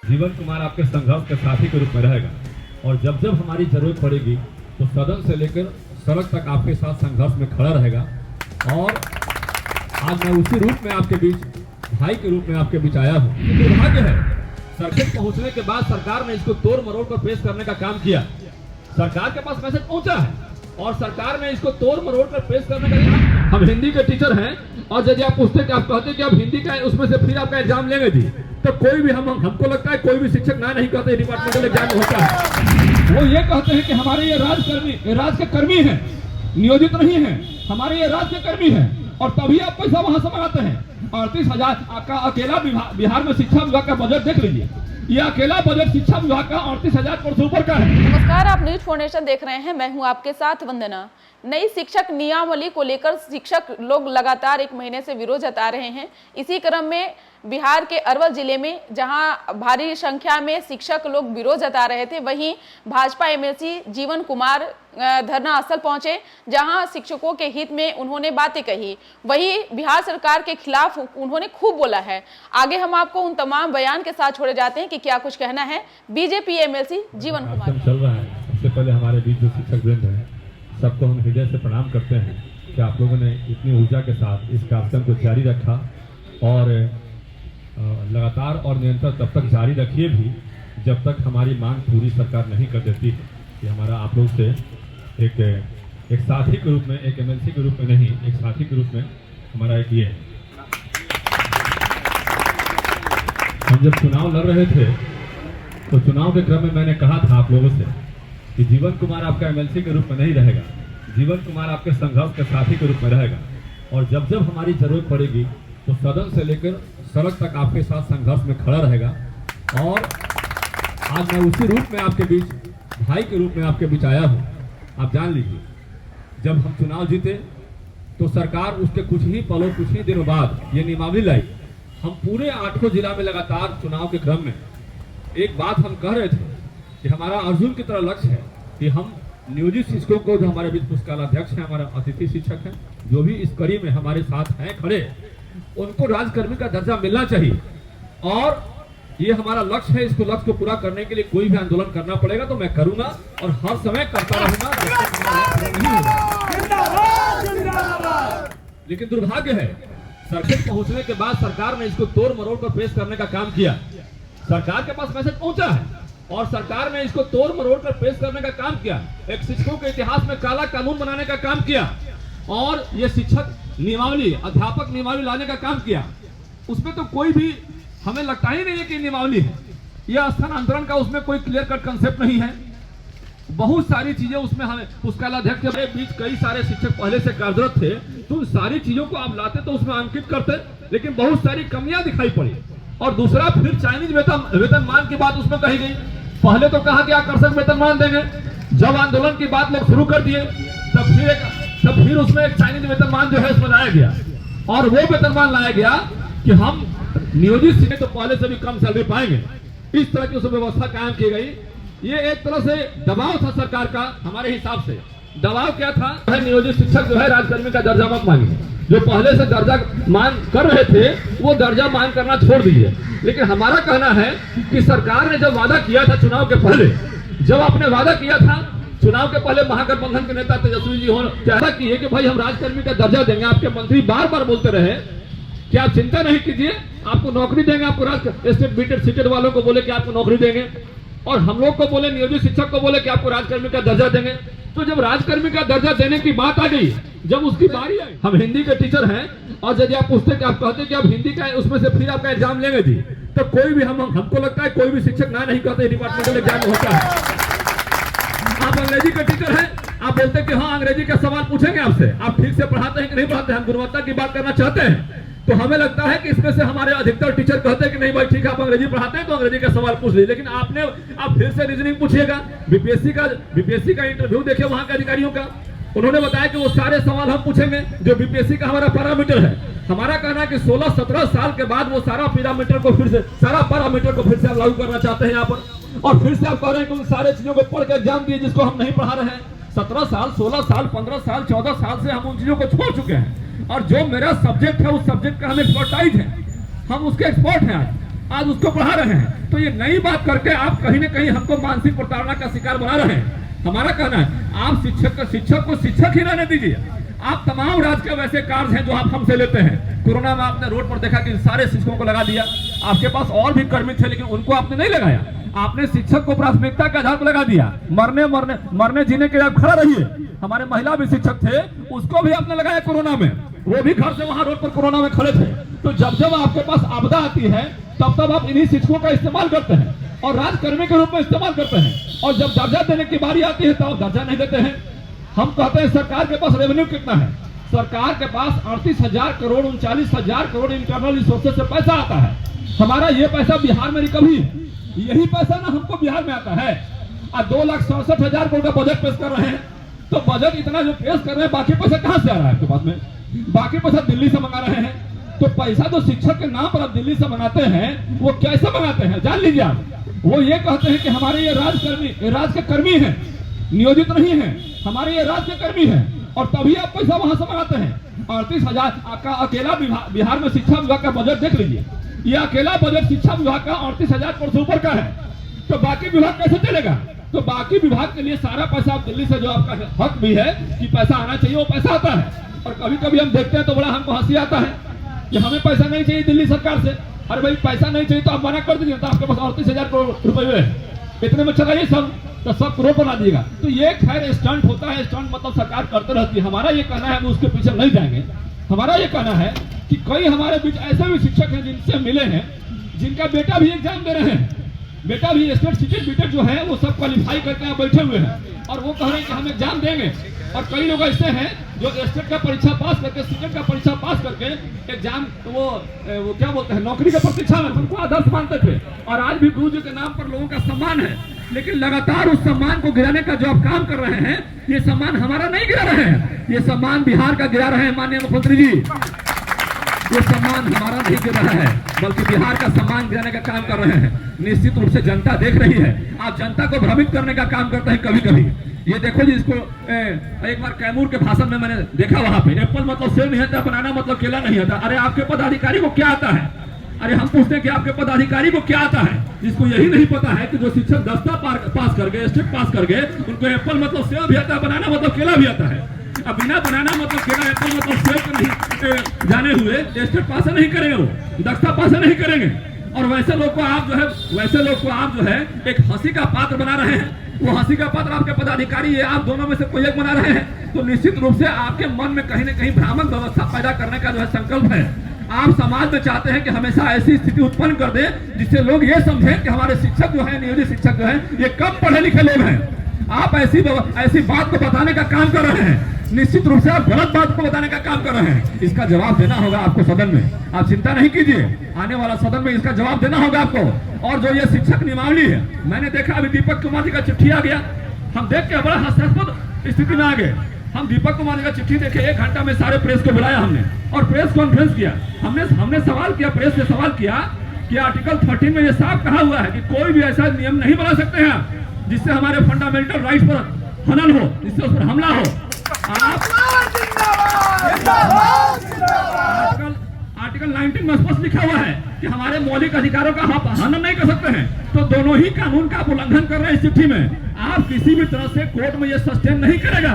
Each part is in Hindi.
जीवन कुमार आपके संघर्ष के साथी के रूप में रहेगा और जब जब हमारी जरूरत पड़ेगी तो सदन से लेकर सड़क तक आपके साथ संघर्ष में खड़ा रहेगा। और आज मैं उसी रूप में आपके बीच, भाई के रूप में आपके बीच आया हूँ। दुर्भाग्य है, सर्किट पहुंचने के बाद सरकार ने इसको तोड़ मरोड़ कर पेश करने का काम किया। सरकार के पास मैसेज पहुंचा है और सरकार ने इसको तोड़ मरोड़ कर पेश करने का काम। हम हिंदी के टीचर हैं और यदि आप पूछते कि आप कहते कि आप हिंदी का उसमें से फिर आपका एग्जाम लेंगे जी, तो कोई भी हमको लगता है कोई भी शिक्षक ना नहीं कहते डिपार्टमेंटल एग्जाम होता है। वो ये कहते हैं कि हमारे ये राज के कर्मी हैं, नियोजित नहीं है, हमारे ये राज के कर्मी हैं, और तभी आप पैसा वहां से मंगाते हैं। 38,000 का अकेला बिहार में शिक्षा विभाग का बजट देख लीजिए, ये अकेला बजट शिक्षा विभाग का 38,000 करोड़ से ऊपर का है। नमस्कार, आप न्यूज फाउंडेशन देख रहे हैं, मैं हूं आपके साथ वंदना। नई शिक्षक नियमावली को लेकर शिक्षक लोग लगातार एक महीने से विरोध जता रहे हैं। इसी क्रम में बिहार के अरवल जिले में जहां भारी संख्या में शिक्षक लोग विरोध जता रहे थे, वहीं भाजपा एमएलसी जीवन कुमार धरना स्थल पहुंचे, जहां शिक्षकों के हित में उन्होंने बातें कही। वही बिहार सरकार के खिलाफ उन्होंने खूब बोला है। आगे हम आपको उन तमाम बयान के साथ छोड़े जाते हैं कि क्या कुछ कहना है बीजेपी एमएलसी जीवन कुमार। चल रहा है। सबसे पहले हमारे बीच जो शिक्षक वृंद है, सबको हम हृदय से प्रणाम करते हैं कि आप लोगों ने इतनी ऊर्जा के साथ इस कार्यक्रम को जारी रखा और लगातार और निरंतर तब तक जारी रखिए भी जब तक हमारी मांग पूरी सरकार नहीं कर देती है। कि हमारा आप लोग से एक साथी के रूप में, एक एमएलसी के रूप में नहीं, एक साथी के रूप में हमारा एक ये है। हम जब चुनाव लड़ रहे थे तो चुनाव के क्रम में मैंने कहा था आप लोगों से कि जीवन कुमार आपका एमएलसी के रूप में नहीं रहेगा, जीवन कुमार आपके संघर्ष के साथी के रूप में रहेगा। और जब जब हमारी जरूरत पड़ेगी तो सदन से लेकर सड़क तक आपके साथ संघर्ष में खड़ा रहेगा। और आज मैं उसी रूप में आपके बीच, भाई के रूप में आपके बीच आया हूँ। आप जान लीजिए, जब हम चुनाव जीते तो सरकार उसके कुछ ही पलों, कुछ ही दिनों बाद ये नियमावली लाई। हम पूरे 8 जिला में लगातार चुनाव के क्रम में एक बात हम कह रहे थे कि हमारा अर्जुन की तरह लक्ष्य है कि हम नियोजित शिक्षकों को, जो हमारे बीच पुस्तकालयाध्यक्ष हैं, हमारा अतिथि शिक्षक हैं, जो भी इस कड़ी में हमारे साथ हैं खड़े, उनको राजकर्मी का दर्जा मिलना चाहिए। और ये हमारा लक्ष्य है। इसको लक्ष्य को पूरा करने के लिए कोई भी आंदोलन करना पड़ेगा तो मैं करूंगा और हर समय करता रहूंगा। लेकिन दुर्भाग्य है, सर्किट पहुंचने के बाद सरकार ने इसको तोड़ मरोड़ कर पेश करने का काम किया। सरकार के पास मैसेज पहुंचा है और सरकार ने इसको तोड़ मरोड़ कर पेश करने का काम किया। एक शिक्षकों के इतिहास में काला कानून बनाने का काम किया और ये शिक्षक नियमावली, अध्यापक नियमावली लाने का काम किया। उसमें तो कोई भी हमें लगता ही नहीं है कि नियमावली है। यह स्थानांतरण का उसमें कोई क्लियर कट कंसेप्ट नहीं है। बहुत सारी चीजें उसमें हमें पुस्तकालयाध्यक्ष के बीच कई सारे शिक्षक पहले से कार्यरत थे, तो उन सारी चीजों को आप लाते तो उसमें अंकित करते, लेकिन बहुत सारी कमियां दिखाई पड़ी। और दूसरा, फिर चाइनीज वेतनमान की बात उसमें कही गई। पहले तो कहा कि आकर्षक वेतनमान देंगे, जब आंदोलन की बात लोग शुरू कर दिए तब फिर उसमें एक चाइनीज वेतनमान जो है उसमें लाया गया। और वो वेतनमान लाया गया कि हम नियोजित शिक्षक तो पहले से भी कम सैलरी पाएंगे, इस तरह की उसमें व्यवस्था कायम की गई। ये एक तरह से दबाव था सरकार का। हमारे हिसाब से दबाव क्या था, नियोजित शिक्षक जो है राजकर्मी का दर्जा मत मांगिए। जो पहले से दर्जा मांग कर रहे थे वो दर्जा मांग करना छोड़ दीजिए। लेकिन हमारा कहना है कि सरकार ने जब वादा किया था चुनाव के पहले, जब आपने वादा किया था चुनाव के पहले, महागठबंधन के नेता तेजस्वी जी हो क्या किए कि भाई हम राजकर्मी का दर्जा देंगे। आपके मंत्री बार बार बोलते रहे कि आप चिंता नहीं कीजिए, आपको नौकरी देंगे। आपको स्टेट बीटेड सीटेड वालों को बोले कि आपको नौकरी देंगे, और हम लोग को बोले, नियोजित शिक्षक को बोले कि आपको राजकर्मी का दर्जा देंगे। तो जब राजकर्मी का दर्जा देने की बात आ गई, जब उसकी बारी आई, हम हिंदी के टीचर हैं और यदि आप पूछते कि आप कहते कि आप हिंदी का उसमें से फिर आपका एग्जाम लेंगे जी, तो कोई भी हमको लगता है कोई भी शिक्षक ना नहीं कहते डिपार्टमेंटल एग्जाम होता है। आप अंग्रेजी के टीचर हैं, आप बोलते कि हाँ अंग्रेजी का सवाल पूछेंगे आपसे, आप ठीक से पढ़ाते हैं कि नहीं पढ़ाते हैं, हम गुणवत्ता की बात करना चाहते हैं। तो हमें लगता है कि इसमें से हमारे अधिकतर टीचर कहते हैं कि नहीं भाई ठीक है, आप अंग्रेजी पढ़ाते हैं तो अंग्रेजी का सवाल पूछ लीजिए। लेकिन आप फिर से रीजनिंग पूछिएगा, बीपीएससी का इंटरव्यू देखिए वहां के अधिकारियों का, उन्होंने बताया कि वो सारे सवाल हम पूछेंगे जो बीपीएससी का हमारा पैरामीटर है। हमारा कहना है कि 16-17 साल के बाद वो सारा पैरामीटर को फिर से आप लागू करना चाहते हैं यहाँ पर, और फिर से आप कह रहे हैं कि उन सारे चीजों को पढ़ के एग्जाम दिए जिसको हम नहीं पढ़ा रहे हैं। 17 साल, 16 साल, 15 साल, 14 साल से हम उन चीजों को छोड़ चुके हैं। और जो मेरा सब्जेक्ट है उस सब्जेक्ट का हम एक्सपर्टाइज है, हम उसके एक्सपर्ट हैं आज। आज उसको बढ़ा रहे हैं। तो ये नई बात करके आप कहीं ना कहीं हमको मानसिक प्रताड़ना का शिकार बना रहे हैं। हमारा कहना है आप शिक्षक को शिक्षक ही रहने दीजिए। आप तमाम राज्य के वैसे कार्य हैं जो आप हमसे लेते हैं। कोरोना में आपने रोड पर देखा कि सारे शिक्षकों को लगा दिया। आपके पास और भी कर्मी थे लेकिन उनको आपने नहीं लगाया। आपने शिक्षक को प्राथमिकता के आधार पर लगा दिया। मरने जीने के लिए आप खड़ा रहिए। हमारे महिला भी शिक्षक थे, उसको भी आपने लगाया कोरोना में, वो भी घर से वहां रोड पर कोरोना में खड़े थे। तो जब आपके पास आपदा आती है तब आप इन्हीं शिक्षकों का इस्तेमाल करते हैं और राजकर्मी के रूप में इस्तेमाल करते हैं। और जब दर्जा देने की बारी आती है तो आप दर्जा नहीं देते हैं। हम कहते हैं सरकार के पास रेवेन्यू कितना है? सरकार के पास 38,000 करोड़ 39,000 करोड़ इंटरनल रिसोर्सेज से पैसा आता है। हमारा ये पैसा बिहार में रिकवरी, यही पैसा ना हमको बिहार में आता है। 2,67,000 करोड़ का बजट पेश कर रहे हैं। तो बजट इतना जो पेश कर रहे हैं, बाकी पैसा कहां से आ रहा है आपके पास में? बाकी पैसा दिल्ली से मंगा रहे हैं। तो पैसा जो शिक्षक के नाम पर आप दिल्ली से मंगाते हैं वो कैसे मंगाते हैं जान लीजिए आप। वो ये कहते हैं कि हमारे ये राज्य के कर्मी हैं, नियोजित नहीं है, हमारे ये राज्य के कर्मी हैं, और तभी आप पैसा वहां से मंगाते हैं। 38,000 आपका अकेला बिहार में शिक्षा विभाग का बजट देख लीजिए। ये अकेला बजट शिक्षा विभाग का 38,000 करोड़ से ऊपर का है। तो बाकी विभाग कैसे चलेगा? तो बाकी विभाग के लिए सारा पैसा आप दिल्ली से, जो आपका हक भी है कि पैसा आना चाहिए, वो पैसा आता है। और कभी कभी हम देखते हैं तो बड़ा हमको हंसी आता है कि हमें पैसा नहीं चाहिए दिल्ली सरकार से। अरे भाई पैसा नहीं चाहिए तो आप मना कर दीजिए। तो आपके पास 38,000 करोड़ रुपए है, इतने में चलाइए सब, तो सब करोड़ बना दीजिएगा। तो ये खैर स्टंट होता है। स्टंट मतलब सरकार करते रहती है। हमारा ये कहना है, हम उसके पीछे नहीं जाएंगे। हमारा ये कहना है कि कई हमारे बीच ऐसे भी शिक्षक हैं जिनसे मिले हैं, जिनका बेटा भी एग्जाम दे रहे हैं, बेटा भी स्टेट सीटेड बीटेड जो है वो सब क्वालिफाई करके यहाँ बैठे हुए हैं और वो कह रहे हैं कि हम एग्जाम देंगे। और कई लोग ऐसे हैं जो स्टेट का परीक्षा पास करके, सीटेड का परीक्षा पास करके एग्जाम वो क्या बोलते हैं, नौकरी की प्रतीक्षा में उनको आदर्श मानते थे। और आज भी गुरु जी के नाम पर लोगों का सम्मान है, लेकिन लगातार उस सम्मान को गिराने का जो आप काम कर रहे हैं, ये सम्मान हमारा नहीं गिरा रहे हैं, ये सम्मान बिहार का गिरा रहे हैं माननीय मुख्यमंत्री जी। ये सम्मान हमारा नहीं गिर रहा है, बल्कि बिहार का सम्मान गिराने का काम कर रहे हैं। निश्चित रूप से जनता देख रही है। आप जनता को भ्रमित करने का काम करते हैं कभी कभी। ये देखो जी, इसको एक बार कैमूर के भाषण में मैंने देखा, वहां पे एप्पल मतलब सेब नहीं आता, बनाना मतलब केला नहीं आता। अरे आपके पदाधिकारी को क्या आता है? अरे हम पूछते हैं कि आपके पदाधिकारी को क्या आता है? जिसको यही नहीं पता है कि जो शिक्षक 10वीं पास कर गए, स्टेट पास कर गए, उनको एप्पल मतलब सेब भी आता है, बनाना मतलब केला भी आता है। अब बिना बनाना मतलब केला, एप्पल मतलब सेब नहीं जाने हुए स्टेट पास नहीं करेंगे, वो 10वीं पास नहीं करेंगे। और वैसे लोग को आप जो है एक हंसी का पात्र बना रहे हैं। वो हंसी का पात्र आपके पदाधिकारी है, आप दोनों में से कोई एक बना रहे हैं। तो निश्चित रूप से आपके मन में कहीं न कहीं भ्रामक व्यवस्था पैदा करने का जो है संकल्प है। आप समाज में चाहते हैं कि हमेशा ऐसी स्थिति उत्पन्न कर दे जिससे लोग ये समझें कि हमारे शिक्षक जो है, नियोजित शिक्षक जो है, ये कम पढ़े लिखे लोग हैं। आप ऐसी बात को बताने का काम कर रहे हैं। निश्चित रूप से आप गलत बात को बताने का काम कर रहे हैं। इसका जवाब देना होगा आपको सदन में। आप चिंता नहीं कीजिए, आने वाला सदन में इसका जवाब देना होगा आपको। और जो ये शिक्षक नियमावली है, मैंने देखा अभी दीपक कुमार जी का चिट्ठी आ गया। हम देख के बड़ा हास्यास्पद स्थिति में आ गए। हम दीपक कुमार जी का चिट्ठी देखे, 1 घंटा में सारे प्रेस को बुलाया हमने और प्रेस कॉन्फ्रेंस किया। हमने सवाल किया, प्रेस से सवाल किया कि आर्टिकल 13 में ये साफ कहा हुआ है कि कोई भी ऐसा नियम नहीं बना सकते हैं जिससे हमारे फंडामेंटल राइट्स पर हनन हो, जिससे उस पर हमला हो। आर्टिकल 19 में स्पष्ट लिखा हुआ है कि हमारे मौलिक अधिकारों का आप हनन नहीं कर सकते हैं। तो दोनों ही कानून का आप उल्लंघन कर रहे हैं इस चिट्ठी में। आप किसी भी तरह से कोर्ट में ये सस्टेन नहीं करेगा।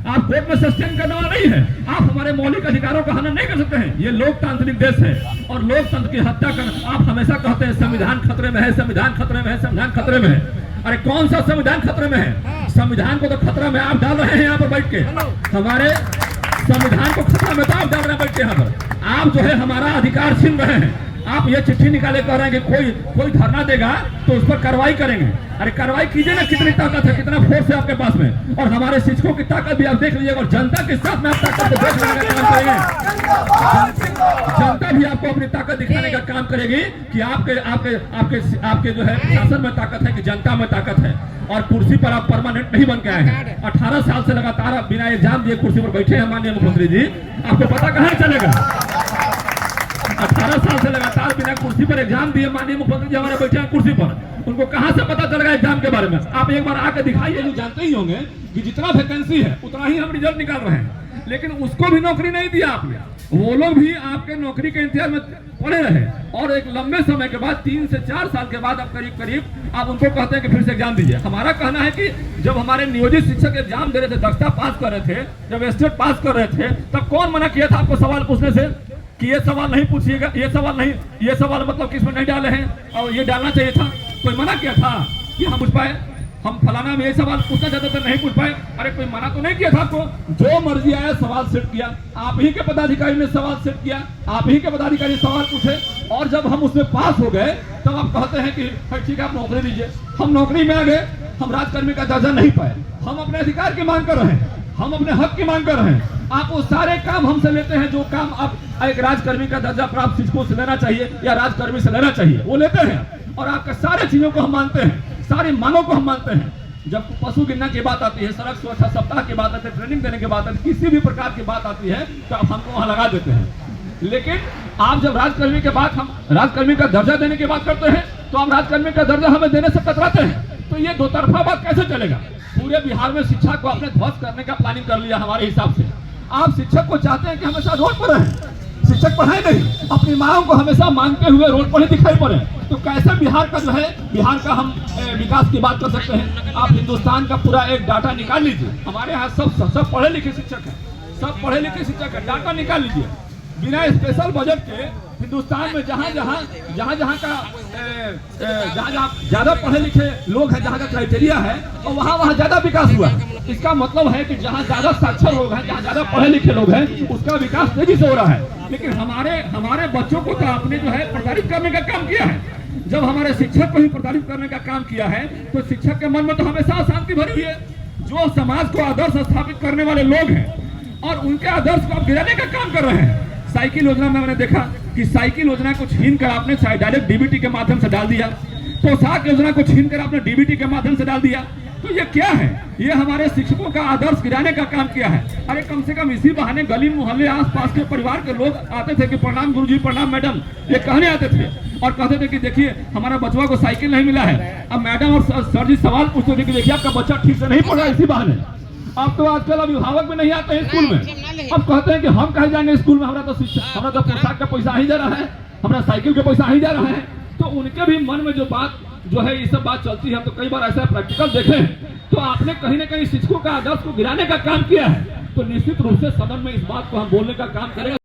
आप कोर्ट में सस्टेन करने वाला नहीं है। आप हमारे मौलिक अधिकारों का हनन नहीं कर सकते हैं। ये लोकतांत्रिक देश है और लोकतंत्र की हत्या कर। आप हमेशा कहते हैं संविधान खतरे में है, संविधान खतरे में है, संविधान खतरे में है। अरे कौन सा संविधान खतरे में है? संविधान को तो खतरा में आप डाल रहे हैं यहाँ पर बैठ के। हमारे संविधान को खतरा में तो आप डाल रहे हैं बैठ के यहाँ पर। आप जो है हमारा अधिकार छीन रहे हैं। आप ये चिट्ठी निकाले कह रहे हैं कि कोई धरना देगा तो उस पर कार्रवाई करेंगे। अरे कार्रवाई कीजिए ना, कितनी ताकत है, कितना फोर्स है आपके पास में। और हमारे शिक्षकों की ताकत भी आप देख लीजिएगा और जनता के साथ में आप ताकत को देख लेने का काम करेंगे। जनता भी आपको अपनी ताकत दिखाने का काम करेगी कि आपके जो है शासन में ताकत है कि जनता में ताकत है। और कुर्सी पर आप परमानेंट नहीं बन के आए हैं। 18 साल से लगातार आप बिना एग्जाम दिए कुर्सी पर बैठे हैं माननीय मुख्यमंत्री जी। आपको पता कहाँ चलेगा? 18 साल से लगातार बिना कुर्सी पर एग्जाम दिए माननीय मुख्यमंत्री जी हमारे बैठे हैं कुर्सी पर। उनको कहां से पता चलेगा एग्जाम के बारे में? आप एक बार आकर दिखाइए। जो जानते ही होंगे कि जितना वैकेंसी है उतना ही हम रिजल्ट निकाल रहे हैं, लेकिन उसको भी नौकरी नहीं दिया आपने। वो लोग भी आपके नौकरी के इंतजार में पड़े रहे और एक लंबे समय के बाद 3 से 4 साल के बाद अब करीब करीब आप उनको कहते हैं कि फिर से एग्जाम दीजिए। हमारा कहना है कि जब हमारे नियोजित शिक्षक एग्जाम दे रहे थे, दक्षता पास कर रहे थे, जब स्टेट पास कर रहे थे, तब कौन मना किया था आपको सवाल पूछने से कि ये सवाल नहीं पूछिएगा, ये सवाल मतलब किसमें नहीं डाले हैं और ये डालना चाहिए था? कोई मना किया था कि हम पूछ पाए? हम फलाना में ये सवाल पूछना चाहते थे, नहीं पूछ पाए। अरे कोई मना तो नहीं किया था आपको? जो मर्जी आया सवाल सेट किया, आप ही के पदाधिकारी ने सवाल सेट किया, आप ही के पदाधिकारी सवाल पूछे और जब हम उसमें पास हो गए तब आप कहते हैं कि ठीक है आप नौकरी दीजिए। हम नौकरी में आ गए, हम राजकर्मी का दर्जा नहीं पाए, हम अपने अधिकार की मांग कर रहे हैं, हम अपने हक की मांग कर रहे हैं। आप वो सारे काम हमसे लेते हैं जो काम आप एक राजकर्मी का दर्जा प्राप्त शिक्षकों से लेना चाहिए या राजकर्मी से लेना चाहिए, वो लेते हैं और आपका सारे चीजों को हम मानते हैं, सारी मांगों को हम मानते हैं। जब पशु गिनना की बात आती है, सड़क सुरक्षा सप्ताह की बात आती है, ट्रेनिंग देने की बात आती है, किसी भी प्रकार की बात आती है तो आप हमको वहां लगा देते हैं। लेकिन आप जब राजकर्मी के बाद हम राजकर्मी का दर्जा देने की बात करते हैं तो आप राजकर्मी का दर्जा हमें देने से कतराते हैं। तो ये दो तरफा बात कैसे चलेगा? पूरे बिहार में शिक्षा को आपने ध्वस्त करने का प्लानिंग कर लिया हमारे हिसाब से। आप शिक्षक को चाहते हैं कि हमेशा रोड पर रहें, शिक्षक पढ़ाए नहीं, अपनी मांगों को हमेशा मांगते हुए रोड पर ही दिखाई पड़े। तो कैसे बिहार का जो है, बिहार का हम विकास की बात कर सकते हैं? आप हिंदुस्तान का पूरा एक डाटा निकाल लीजिए, हमारे यहाँ सब पढ़े लिखे शिक्षक हैं, सब पढ़े लिखे शिक्षक हैं, डाटा निकाल लीजिए। बिना स्पेशल बजट के हिंदुस्तान में जहाँ जहाँ ज्यादा पढ़े लिखे लोग हैं, जहाँ का क्राइटेरिया है और वहाँ ज्यादा विकास हुआ। इसका मतलब है कि जहाँ ज्यादा साक्षर लोग हैं, जहाँ ज्यादा पढ़े लिखे लोग हैं, उसका विकास तेजी से हो रहा है। लेकिन हमारे बच्चों को तो आपने जो है प्रताड़ित करने का काम किया है। जब हमारे शिक्षक को ही प्रताड़ित करने का काम किया है तो शिक्षक के मन में तो हमेशा अशांति भरी हुई है। जो समाज को आदर्श स्थापित करने वाले लोग हैं और उनके आदर्श को आप गिराने का काम कर रहे हैं। साइकिल योजना में मैंने देखा कि साइकिल योजना को छीन कर आपने डायरेक्ट डीबीटी के माध्यम से डाल दिया, पोशाक योजना को छीन कर आपने डीबीटी के माध्यम से डाल दिया। तो ये क्या है? ये हमारे शिक्षकों का आदर्श गिराने का काम किया है। अरे कम से कम इसी बहाने गली मोहल्ले आसपास के परिवार के लोग आते थे कि प्रणाम गुरुजी, प्रणाम मैडम, ये कहने आते थे और कहते थे कि देखिए हमारा बचवा को साइकिल नहीं मिला है। अब मैडम और सर जी सवाल पूछते थे कि देखिए आपका बच्चा ठीक से नहीं पढ़ रहा है, इसी बहाने। अब तो आजकल अभिभावक भी नहीं आते हैं स्कूल में। अब कहते हैं कि हम कहीं जाएंगे स्कूल में, हमारा तो पोशाक का पैसा ही जा रहा है, हमारा साइकिल का पैसा ही जा रहा है। तो उनके भी मन में जो बात जो है ये सब बात चलती है। हम तो कई बार ऐसा प्रैक्टिकल देखे हैं। तो आपने कहीं ना कहीं शिक्षकों का आदर्श को गिराने का काम किया है। तो निश्चित रूप से सदन में इस बात को हम बोलने का काम करेंगे।